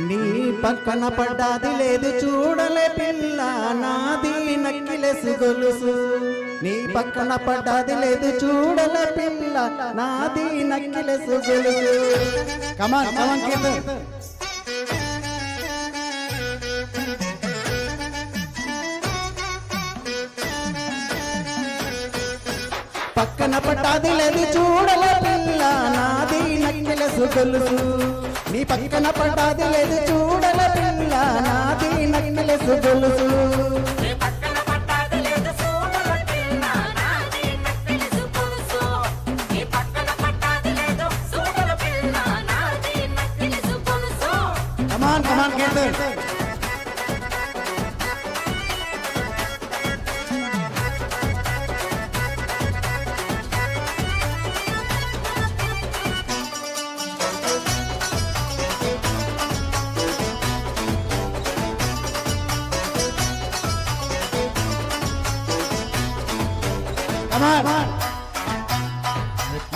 నీ పక్కన పడ్డాది లేదు చూడలే పిల్ల నాది నక్కిలెసు గొలుసు నీ పక్కన పడ్డాది లేదు చూడలే పిల్ల నాది నక్కిలెసు గొలుసు కమాన్ కమాన్ కీర్తన్ పక్కన పట్టాది లేదు చూడలే పిల్ల నాది నక్కిలెసు గొలుసు నీ పక్కన పట్టాది లేదు చూడలే పిల్ల నాది నక్కిలెసు గొలుసు కమాన్ కమాన్ కీర్తన్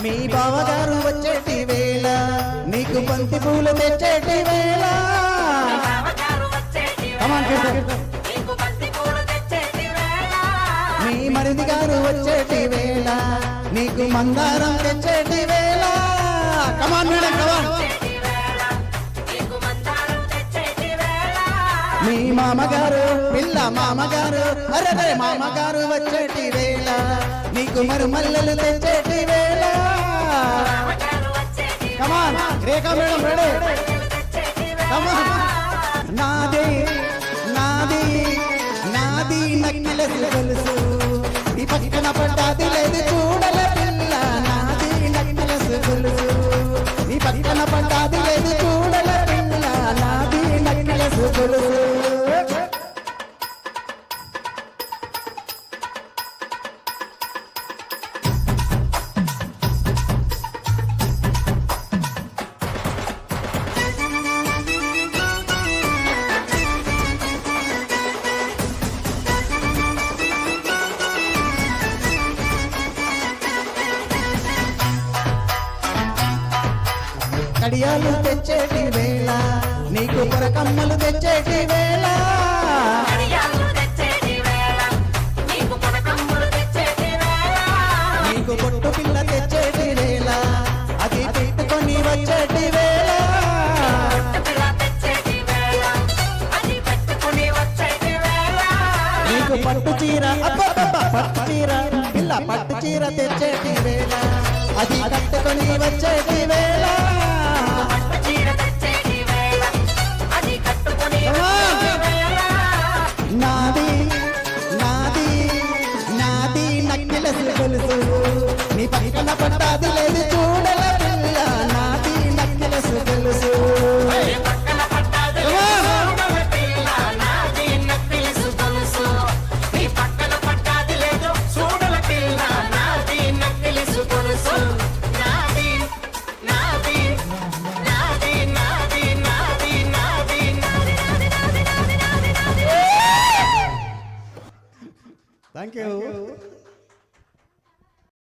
మీ బావగారు వచ్చేటి వేళ నీకు బంతి పూలు తెచ్చేటి వేళ మీ మరిది గారు వచ్చేటి వేళ నీకు మందారం తెచ్చేటి వేళ కమాన్ మేడం కమాన్ మీ మామగారు పిల్ల మామగారు అరే మామగారు వచ్చేటి వేళ నీకు మరుమల్లెలు తెచ్చేటి వేళ కమాన్ రేఖా మేడం రెడీ కమాన్ నాది నాది నాది నక్కిలెసు గొలుసు ఈ పక్కన పడ్డాది లేదు చూడలే పిల్ల నాది నక్కిలెసు గొలుసు ఈ పక్కన పడ్డాది లేదు చూడలే పిల్ల నాది నక్కిలెసు గొలుసు కడియాలు తెచ్చేటి వేళ నీకు పొరకమ్మలు తెచ్చేటి వేళ నీకు పొట్టు పిల్ల తెచ్చేటి వేళ అది పెట్టుకొని వచ్చేటి వేళ నీకు పట్టు చీర పట్టు చీర పిల్ల పట్టు చీర తెచ్చేటి వేళ అది కట్టుకొని వచ్చేటి వేళ నాది నాది నాది నక్కిలెసు గొలుసు నీ పక్కన పట్టాది లేదు చూడలే పిల్ల నాది నక్కిలెసు గొలుసు Thank you.